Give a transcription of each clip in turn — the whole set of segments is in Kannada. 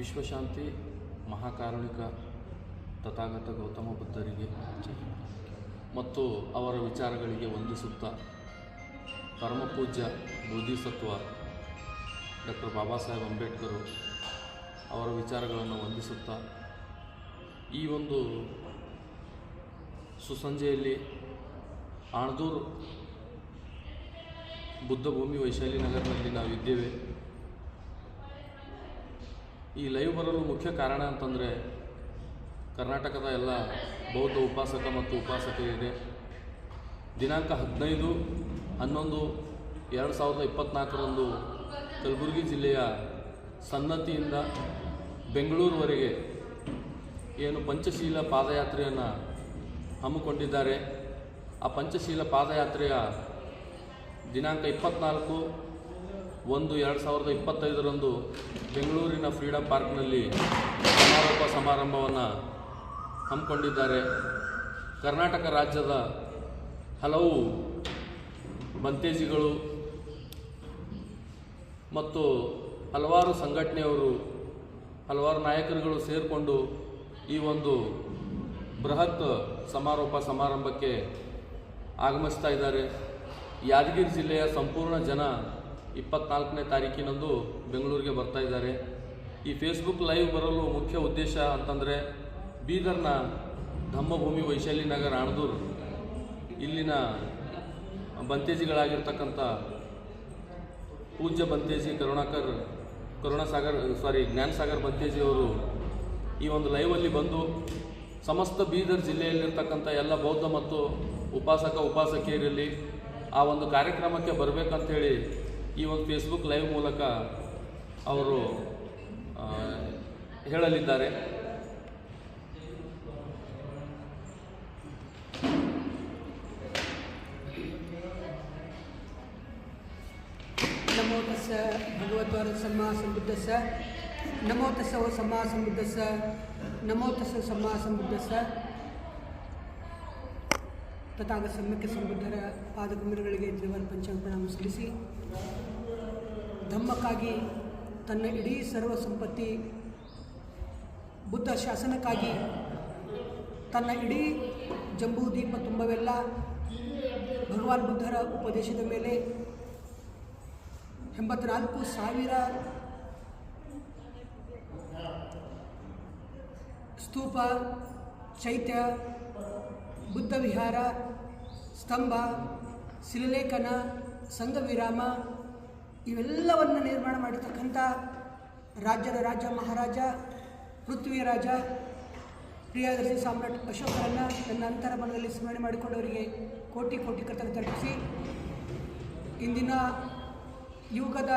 ವಿಶ್ವಶಾಂತಿ ಮಹಾಕಾರುಣಿಕ ತಥಾಗತ ಗೌತಮ ಬುದ್ಧರಿಗೆ ಮತ್ತು ಅವರ ವಿಚಾರಗಳಿಗೆ ವಂದಿಸುತ್ತಾ ಪರಮಪೂಜ್ಯ ಬೋಧಿಸತ್ವ ಡಾಕ್ಟರ್ ಬಾಬಾ ಸಾಹೇಬ್ ಅಂಬೇಡ್ಕರ್ ಅವರ ವಿಚಾರಗಳನ್ನು ವಂದಿಸುತ್ತಾ ಈ ಒಂದು ಸುಸಂಜೆಯಲ್ಲಿ ಆಣದೂರು ಬುದ್ಧಭೂಮಿ ವೈಶಾಲಿ ನಗರದಲ್ಲಿ ನಾವಿದ್ದೇವೆ. ಈ ಲೈವ್ ಬರಲು ಮುಖ್ಯ ಕಾರಣ ಅಂತಂದರೆ ಕರ್ನಾಟಕದ ಎಲ್ಲ ಬೌದ್ಧ ಉಪಾಸಕ ಮತ್ತು ಉಪಾಸಕರಿಗೆ ದಿನಾಂಕ 15/11/2024 ಕಲಬುರಗಿ ಜಿಲ್ಲೆಯ ಸನ್ನತಿಯಿಂದ ಬೆಂಗಳೂರುವರೆಗೆ ಏನು ಪಂಚಶೀಲ ಪಾದಯಾತ್ರೆಯನ್ನು ಹಮ್ಮಿಕೊಂಡಿದ್ದಾರೆ. ಆ ಪಂಚಶೀಲ ಪಾದಯಾತ್ರೆಯ ದಿನಾಂಕ 24/1/2025 ಬೆಂಗಳೂರಿನ ಫ್ರೀಡಮ್ ಪಾರ್ಕ್ನಲ್ಲಿ ಸಮಾರೋಪ ಸಮಾರಂಭವನ್ನು ಹಮ್ಮಿಕೊಂಡಿದ್ದಾರೆ. ಕರ್ನಾಟಕ ರಾಜ್ಯದ ಹಲವು ಬಂತೇಜಿಗಳು ಮತ್ತು ಹಲವಾರು ಸಂಘಟನೆಯವರು, ಹಲವಾರು ನಾಯಕರುಗಳು ಸೇರಿಕೊಂಡು ಈ ಒಂದು ಬೃಹತ್ ಸಮಾರೋಪ ಸಮಾರಂಭಕ್ಕೆ ಆಗಮಿಸ್ತಾ ಇದ್ದಾರೆ. ಯಾದಗಿರಿ ಜಿಲ್ಲೆಯ ಸಂಪೂರ್ಣ ಜನ 24ನೇ ತಾರೀಕಿನಂದು ಬೆಂಗಳೂರಿಗೆ ಬರ್ತಾ ಇದ್ದಾರೆ. ಈ ಫೇಸ್ಬುಕ್ ಲೈವ್ ಬರಲು ಮುಖ್ಯ ಉದ್ದೇಶ ಅಂತಂದರೆ ಬೀದರ್ನ ಧಮ್ಮಭೂಮಿ ವೈಶಾಲಿ ನಗರ ಆಣದೂರು ಇಲ್ಲಿನ ಬಂತೇಜಿಗಳಾಗಿರ್ತಕ್ಕಂಥ ಪೂಜ್ಯ ಬಂತೇಜಿ ಜ್ಞಾನಸಾಗರ್ ಬಂತೇಜಿಯವರು ಈ ಒಂದು ಲೈವಲ್ಲಿ ಬಂದು ಸಮಸ್ತ ಬೀದರ್ ಜಿಲ್ಲೆಯಲ್ಲಿರ್ತಕ್ಕಂಥ ಎಲ್ಲ ಬೌದ್ಧ ಮತ್ತು ಉಪಾಸಕಿಯರಲ್ಲಿ ಆ ಒಂದು ಕಾರ್ಯಕ್ರಮಕ್ಕೆ ಬರಬೇಕಂತೇಳಿ ಈ ಒಂದು ಫೇಸ್ಬುಕ್ ಲೈವ್ ಮೂಲಕ ಅವರು ಹೇಳಲಿದ್ದಾರೆ. ನಮೋ ತಸ್ಸ ಭಗವದ್ವಾರ ಸಮ್ಮಾ ಸಂಬುದ್ಧಸ್ಸ ನಮೋ ತಸ್ಸ ಓ ಸಮ್ಮಾ ಸಂಬುದ್ಧಸ್ಸ ನಮೋ ತಸ್ಸ ಸಮ್ಮಾ ಸಂಬುದ್ಧಸ್ಸ. ತಥಾಗತ ಸಮ್ಯಕ್ಕೆ ಸಂಬುದ್ಧರ ಪಾದಕಮಲಗಳಿಗೆ ತ್ರಿವರ್ಣ ಪಂಚಾಂಗ ಪ್ರಣಾಮ ಸಲ್ಲಿಸಿ ಧಮ್ಮಕ್ಕಾಗಿ ತನ್ನ ಇಡೀ ಸರ್ವ ಸಂಪತ್ತಿ, ಬುದ್ಧ ಶಾಸನಕ್ಕಾಗಿ ತನ್ನ ಇಡೀ ಜಂಬೂ ದೀಪ ತುಂಬವೆಲ್ಲ ಭಗವಾನ್ ಬುದ್ಧರ ಉಪದೇಶದ ಮೇಲೆ 84,000 ಸ್ತೂಪ, ಚೈತ್ಯ, ಬುದ್ಧ ವಿಹಾರ, ಸ್ತಂಭ, ಶಿಲಾಲೇಖನ, ಸಂಘ ವಿರಾಮ ಇವೆಲ್ಲವನ್ನು ನಿರ್ಮಾಣ ಮಾಡಿರ್ತಕ್ಕಂಥ ರಾಜ್ಯದ ರಾಜ ಮಹಾರಾಜ ಪೃಥ್ವಿಯ ರಾಜ ಪ್ರಿಯದರ್ಶಿ ಸಾಮ್ರಾಟ್ ಅಶೋಕರನ್ನು ತನ್ನ ಅಂತರಮನದಲ್ಲಿ ಸ್ಮರಣೆ ಮಾಡಿಕೊಂಡವರಿಗೆ ಕೋಟಿ ಕೋಟಿ ಕೃತಜ್ಞತೆ ಅರ್ಪಿಸಿ ಇಂದಿನ ಯುಗದ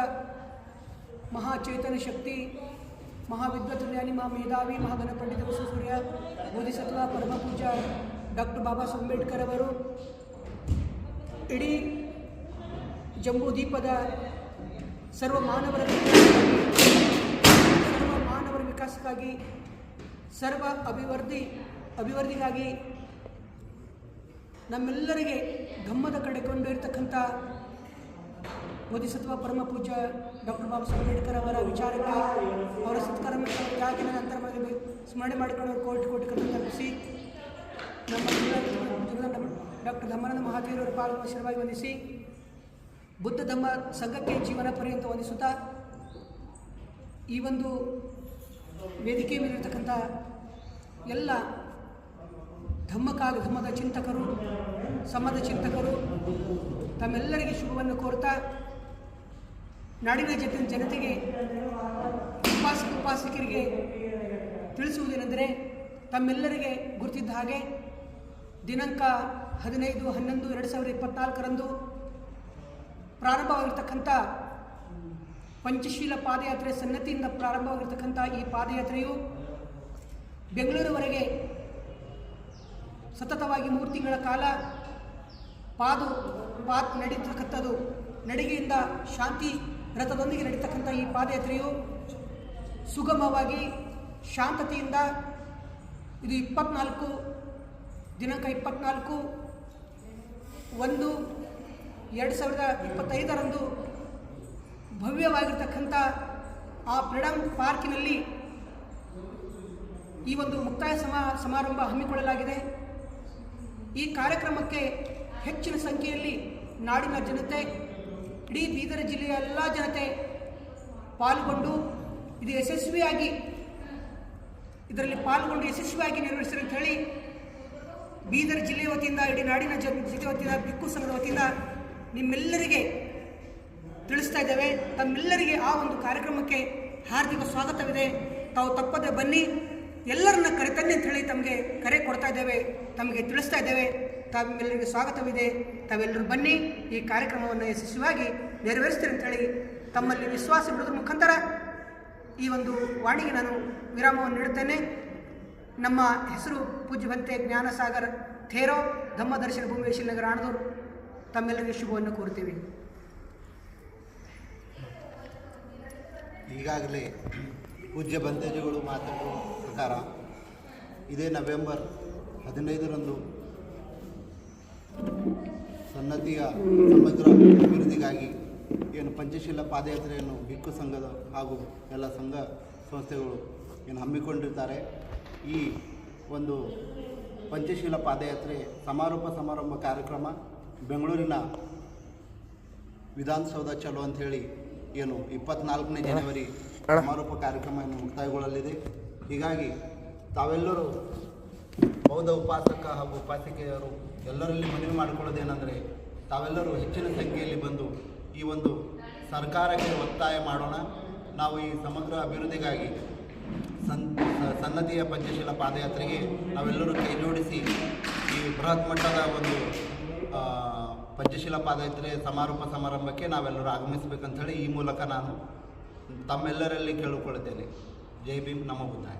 ಮಹಾಚೇತನ ಶಕ್ತಿ, ಮಹಾವಿದ್ವತ್ ಜ್ಞಾನಿ, ಮಹಾಮೇಧಾವಿ, ಮಹಾಗಣ ಪಂಡಿತ ವಿಶ್ವೇಶ್ವರಯ್ಯ ಬೋಧಿಸತ್ವ ಪರಮಪೂಜ್ಯ ಡಾಕ್ಟರ್ ಬಾಬಾ ಸಾಹೇಬ್ ಅಂಬೇಡ್ಕರ್ ಅವರು ಇಡೀ ಜಂಬೂ ದೀಪದ ಸರ್ವ ಮಾನವರ ವಿಕಾಸಕ್ಕಾಗಿ, ಸರ್ವ ಅಭಿವೃದ್ಧಿಗಾಗಿ ನಮ್ಮೆಲ್ಲರಿಗೆ ಧಮ್ಮದ ಕಡೆ ಕೊಂಡೊಯ್ಯತಕ್ಕಂಥ ಬೋಧಿಸತ್ವ ಪರಮ ಪೂಜ್ಯ ಡಾಕ್ಟರ್ ಬಾಬಾ ಸಾಹೇಬ್ ಅಂಬೇಡ್ಕರ್ ಅವರ ವಿಚಾರಕ್ಕೆ, ಅವರ ಸತ್ಕರ್ಮ ತ್ಯಾಗಿನ ನಂತರ ಸ್ಮರಣೆ ಮಾಡಿಕೊಂಡು ಕೋಟಿ ಕೋಟಿ ಕೃತಜ್ಞತೆ ಅರ್ಪಿಸಿ ನಮ್ಮ ಡಾಕ್ಟರ್ ಧಮ್ಮಾನಂದ ಮಹಾದೇವರ ಪಾಲ್ಗೊಳ್ಳುವ ಶಿರವಾಗಿ ವಂದಿಸಿ ಬುದ್ಧ ಧಮ್ಮ ಸಂಘಕ್ಕೆ ಜೀವನ ಪರ್ಯಂತ ವಂದಿಸುತ್ತಾ ಈ ಒಂದು ವೇದಿಕೆ ಮೇಲಿರ್ತಕ್ಕಂಥ ಎಲ್ಲ ಧಮ್ಮದ ಚಿಂತಕರು, ಸಮದ ಚಿಂತಕರು ತಮ್ಮೆಲ್ಲರಿಗೆ ಶುಭವನ್ನು ಕೋರುತ್ತಾ ನಾಡಿನ ಜನತೆಗೆ, ಉಪಾಸಕರಿಗೆ ತಿಳಿಸುವುದೇನೆಂದರೆ ತಮ್ಮೆಲ್ಲರಿಗೆ ಗುರುತಿದ್ದ ಹಾಗೆ ದಿನಾಂಕ 15/11/2024 ಪ್ರಾರಂಭವಾಗಿರ್ತಕ್ಕಂಥ ಪಂಚಶೀಲ ಪಾದಯಾತ್ರೆ ಸನ್ನತಿಯಿಂದ ಪ್ರಾರಂಭವಾಗಿರ್ತಕ್ಕಂಥ ಈ ಪಾದಯಾತ್ರೆಯು ಬೆಂಗಳೂರುವರೆಗೆ ಸತತವಾಗಿ 3 ತಿಂಗಳ ಕಾಲ ನಡೀತಕ್ಕಂಥದ್ದು. ನಡಿಗೆಯಿಂದ ಶಾಂತಿ ರಥದೊಂದಿಗೆ ನಡೀತಕ್ಕಂಥ ಈ ಪಾದಯಾತ್ರೆಯು ಸುಗಮವಾಗಿ ಶಾಂತತೆಯಿಂದ ಇದು ದಿನಾಂಕ 24/1/2025 ಭವ್ಯವಾಗಿರ್ತಕ್ಕಂಥ ಆ ಫ್ರೀಡಮ್ ಪಾರ್ಕಿನಲ್ಲಿ ಈ ಒಂದು ಮುಕ್ತಾಯ ಸಮಾರಂಭ ಹಮ್ಮಿಕೊಳ್ಳಲಾಗಿದೆ. ಈ ಕಾರ್ಯಕ್ರಮಕ್ಕೆ ಹೆಚ್ಚಿನ ಸಂಖ್ಯೆಯಲ್ಲಿ ನಾಡಿನ ಜನತೆ, ಇಡೀ ಬೀದರ್ ಜಿಲ್ಲೆಯ ಎಲ್ಲ ಜನತೆ ಪಾಲ್ಗೊಂಡು ಇದರಲ್ಲಿ ಪಾಲ್ಗೊಂಡು ಯಶಸ್ವಿಯಾಗಿ ನೆರವೇರಿಸಿರಿ ಅಂತ ಹೇಳಿ ಬೀದರ್ ಜಿಲ್ಲೆಯ ವತಿಯಿಂದ, ಇಡೀ ನಾಡಿನ ಜಿಲ್ಲೆ ವತಿಯಿಂದ, ಭಿಕ್ಕು ಸಂಘದ ವತಿಯಿಂದ ನಿಮ್ಮೆಲ್ಲರಿಗೆ ತಿಳಿಸ್ತಾ ಇದ್ದೇವೆ. ತಮ್ಮೆಲ್ಲರಿಗೆ ಆ ಒಂದು ಕಾರ್ಯಕ್ರಮಕ್ಕೆ ಹಾರ್ದಿಕ ಸ್ವಾಗತವಿದೆ. ತಾವು ತಪ್ಪದೆ ಬನ್ನಿ, ಎಲ್ಲರನ್ನ ಕರೆತನ್ನಿ ಅಂತ ಹೇಳಿ ತಮಗೆ ಕರೆ ಕೊಡ್ತಾ ಇದ್ದೇವೆ, ತಮಗೆ ತಿಳಿಸ್ತಾ ಇದ್ದೇವೆ. ತಮ್ಮೆಲ್ಲರಿಗೆ ಸ್ವಾಗತವಿದೆ, ತಾವೆಲ್ಲರೂ ಬನ್ನಿ, ಈ ಕಾರ್ಯಕ್ರಮವನ್ನು ಯಶಸ್ವಿಯಾಗಿ ನೆರವೇರಿಸ್ತೀರಿ ಅಂತ ಹೇಳಿ ತಮ್ಮಲ್ಲಿ ವಿಶ್ವಾಸ ಬಿಡೋದ್ರ ಮುಖಾಂತರ ಈ ಒಂದು ವಾಣಿಗೆ ನಾನು ವಿರಾಮವನ್ನು ನೀಡುತ್ತೇನೆ. ನಮ್ಮ ಹೆಸರು ಪೂಜ್ಯವಂತೆ ಜ್ಞಾನಸಾಗರ್ ಥೇರೋ, ಧಮ್ಮದರ್ಶನ ಭೂಮಿ ಶಿಲ್ನಗರ ಆಣದೂರು. ತಮ್ಮೆಲ್ಲರಿಗೆ ಶುಭವನ್ನು ಕೋರುತ್ತೀವಿ. ಈಗಾಗಲೇ ಪೂಜ್ಯ ಬಂತೇಜಿಗಳು ಮಾತಾಡುವ ಪ್ರಕಾರ ಇದೇ ನವೆಂಬರ್ 15ರಂದು ಸನ್ನತಿಯ ಸಮಗ್ರ ಅಭಿವೃದ್ಧಿಗಾಗಿ ಏನು ಪಂಚಶೀಲ ಪಾದಯಾತ್ರೆಯನ್ನು ಭಿಕ್ಕು ಸಂಘದ ಹಾಗೂ ಎಲ್ಲ ಸಂಘ ಸಂಸ್ಥೆಗಳು ಏನು ಹಮ್ಮಿಕೊಂಡಿರ್ತಾರೆ. ಈ ಒಂದು ಪಂಚಶೀಲ ಪಾದಯಾತ್ರೆ ಸಮಾರಂಭ ಕಾರ್ಯಕ್ರಮ ಬೆಂಗಳೂರಿನ ವಿಧಾನಸೌಧ ಚಲೋ ಅಂಥೇಳಿ ಏನು 24ನೇ ಜನವರಿ ಸಮಾರೋಪ ಕಾರ್ಯಕ್ರಮ ಏನು ಮುಕ್ತಾಯಗೊಳ್ಳಲಿದೆ. ಹೀಗಾಗಿ ತಾವೆಲ್ಲರೂ ಬೌದ್ಧ ಉಪಾಸಕ ಹಾಗೂ ಉಪಾಸಿಕೆಯರು ಎಲ್ಲರಲ್ಲಿ ಮನವಿ ಮಾಡಿಕೊಳ್ಳೋದೇನೆಂದರೆ, ತಾವೆಲ್ಲರೂ ಹೆಚ್ಚಿನ ಸಂಖ್ಯೆಯಲ್ಲಿ ಬಂದು ಈ ಒಂದು ಸರ್ಕಾರಕ್ಕೆ ಒತ್ತಾಯ ಮಾಡೋಣ. ನಾವು ಈ ಸಮಗ್ರ ಅಭಿವೃದ್ಧಿಗಾಗಿ ಸನ್ನತಿಯ ಪಂಚಶೀಲ ಪಾದಯಾತ್ರೆಗೆ ನಾವೆಲ್ಲರೂ ಕೈ ಜೋಡಿಸಿ ಈ ಬೃಹತ್ ಮಟ್ಟದ ಒಂದು ಪಂಚಶೀಲ ಪಾದಯಾತ್ರೆ ಸಮಾರಂಭಕ್ಕೆ ನಾವೆಲ್ಲರೂ ಆಗಮಿಸಬೇಕಂಥೇಳಿ ಈ ಮೂಲಕ ನಾನು ತಮ್ಮೆಲ್ಲರಲ್ಲಿ ಕೇಳಿಕೊಳ್ಳುತ್ತೇನೆ. ಜೈ ಭೀಮ್, ನಮೋ ಬುದ್ಧಾಯ.